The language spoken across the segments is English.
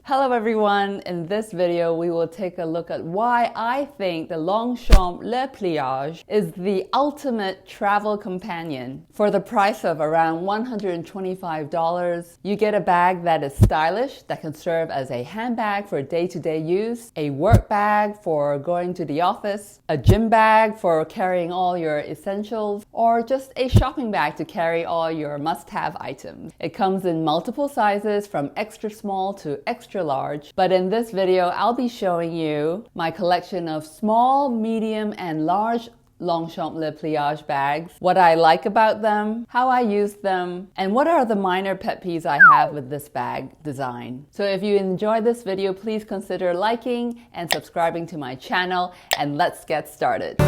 Hello everyone, in this video we will take a look at why I think the Longchamp Le Pliage is the ultimate travel companion. For the price of around $125, you get a bag that is stylish, that can serve as a handbag for day-to-day use, a work bag for going to the office, a gym bag for carrying all your essentials, or just a shopping bag to carry all your must-have items. It comes in multiple sizes from extra small to extra large, but in this video I'll be showing you my collection of small, medium, and large Longchamp Le Pliage bags, what I like about them, how I use them, and what are the minor pet peeves I have with this bag design. So if you enjoyed this video, please consider liking and subscribing to my channel, and let's get started.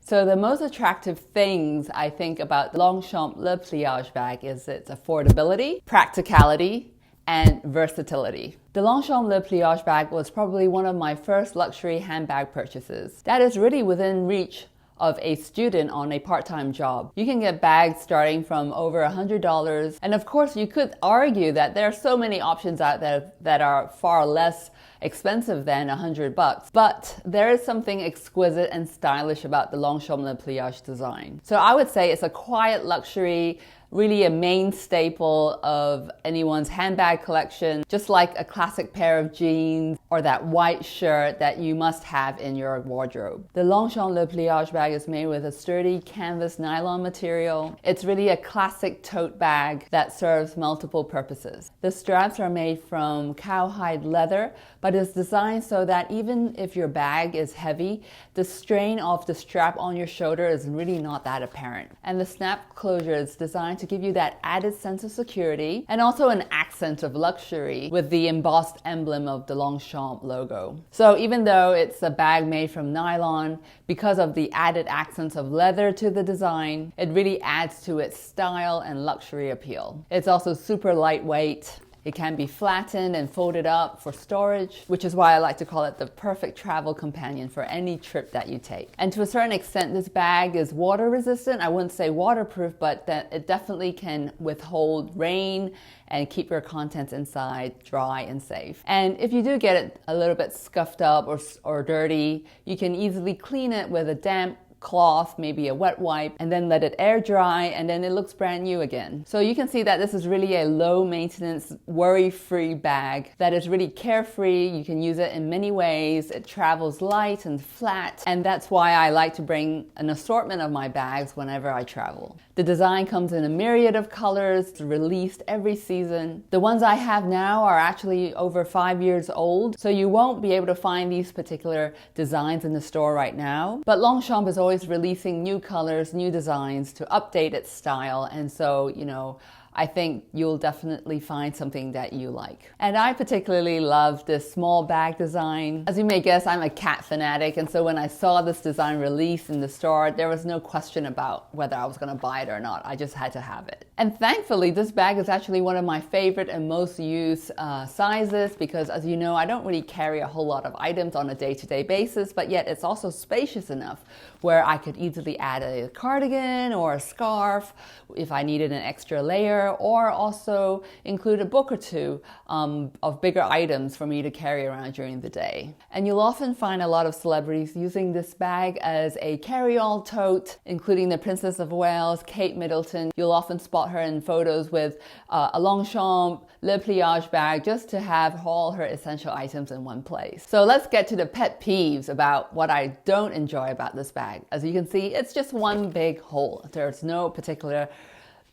So the most attractive things I think about the Longchamp Le Pliage bag is its affordability, practicality, and versatility. The Longchamp Le Pliage bag was probably one of my first luxury handbag purchases. That is really within reach of a student on a part-time job. You can get bags starting from over $100, and of course you could argue that there are so many options out there that are far less expensive than $100, but there is something exquisite and stylish about the Longchamp Le Pliage design. So I would say it's a quiet luxury, really a main staple of anyone's handbag collection, just like a classic pair of jeans or that white shirt that you must have in your wardrobe. The Longchamp Le Pliage bag is made with a sturdy canvas nylon material. It's really a classic tote bag that serves multiple purposes. The straps are made from cowhide leather, but it's designed so that even if your bag is heavy, the strain of the strap on your shoulder is really not that apparent. And the snap closure is designed to give you that added sense of security and also an accent of luxury with the embossed emblem of the Longchamp logo. So even though it's a bag made from nylon, because of the added accents of leather to the design, it really adds to its style and luxury appeal. It's also super lightweight. It can be flattened and folded up for storage, which is why I like to call it the perfect travel companion for any trip that you take. And to a certain extent, this bag is water resistant. I wouldn't say waterproof, but that it definitely can withhold rain and keep your contents inside dry and safe. And if you do get it a little bit scuffed up or dirty, you can easily clean it with a damp cloth, maybe a wet wipe, and then let it air dry, and then it looks brand new again. So you can see that this is really a low maintenance, worry-free bag that is really carefree. You can use it in many ways. It travels light and flat, and that's why I like to bring an assortment of my bags whenever I travel. The design comes in a myriad of colors, released every season. The ones I have now are actually over 5 years old, so you won't be able to find these particular designs in the store right now. But Longchamp is always releasing new colors, new designs to update its style, and so, I think you'll definitely find something that you like. And I particularly love this small bag design. As you may guess, I'm a cat fanatic, and so when I saw this design released in the store, there was no question about whether I was going to buy it or not. I just had to have it. And thankfully, this bag is actually one of my favorite and most used sizes because, as you know, I don't really carry a whole lot of items on a day-to-day basis, but yet it's also spacious enough where I could easily add a cardigan or a scarf if I needed an extra layer, or also include a book or two of bigger items for me to carry around during the day. And you'll often find a lot of celebrities using this bag as a carry-all tote, including the Princess of Wales, Kate Middleton. You'll often spot her in photos with a Longchamp Le Pliage bag just to have all her essential items in one place. So let's get to the pet peeves about what I don't enjoy about this bag. As you can see, it's just one big hole. There's no particular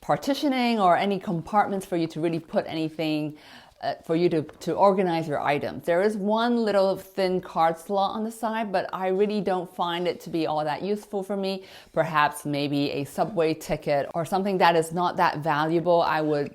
partitioning or any compartments for you to really put anything for you to organize your items. There is one little thin card slot on the side, but I really don't find it to be all that useful for me. Perhaps maybe a subway ticket or something that is not that valuable I would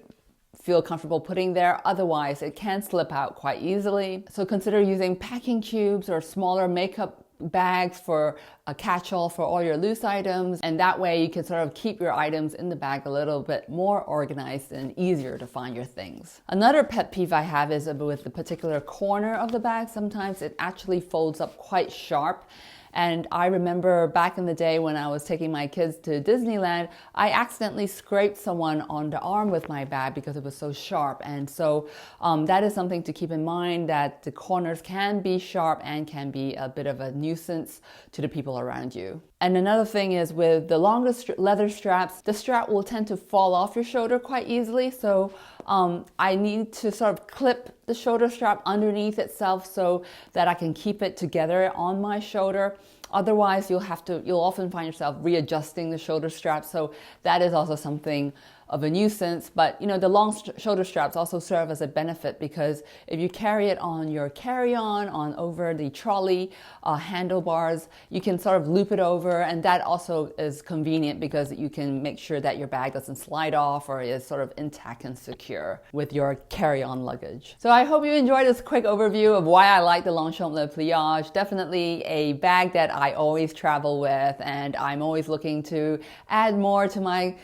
feel comfortable putting there. Otherwise, it can slip out quite easily. So consider using packing cubes or smaller makeup bags for a catch-all for all your loose items, and that way you can sort of keep your items in the bag a little bit more organized and easier to find your things. Another pet peeve I have is with the particular corner of the bag. Sometimes it actually folds up quite sharp, And I remember back in the day when I was taking my kids to Disneyland, I accidentally scraped someone on the arm with my bag because it was so sharp. And so that is something to keep in mind, that the corners can be sharp and can be a bit of a nuisance to the people around you. And another thing is, with the longer leather straps, the strap will tend to fall off your shoulder quite easily. So I need to sort of clip the shoulder strap underneath itself so that I can keep it together on my shoulder. Otherwise, you'll often find yourself readjusting the shoulder strap. So that is also something of a nuisance. But the long shoulder straps also serve as a benefit, because if you carry it on your carry-on, on over the trolley handlebars, you can sort of loop it over, and that also is convenient because you can make sure that your bag doesn't slide off or is sort of intact and secure with your carry-on luggage. So I hope you enjoyed this quick overview of why I like the Longchamp Le Pliage. Definitely a bag that I always travel with, and I'm always looking to add more to my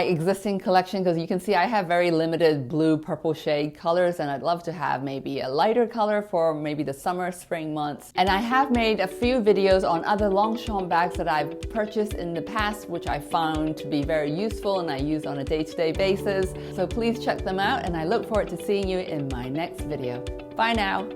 existing collection, because you can see I have very limited blue, purple shade colors, and I'd love to have maybe a lighter color for maybe the summer, spring months. And I have made a few videos on other Longchamp bags that I've purchased in the past, which I found to be very useful and I use on a day-to-day basis. So please check them out, and I look forward to seeing you in my next video. Bye now.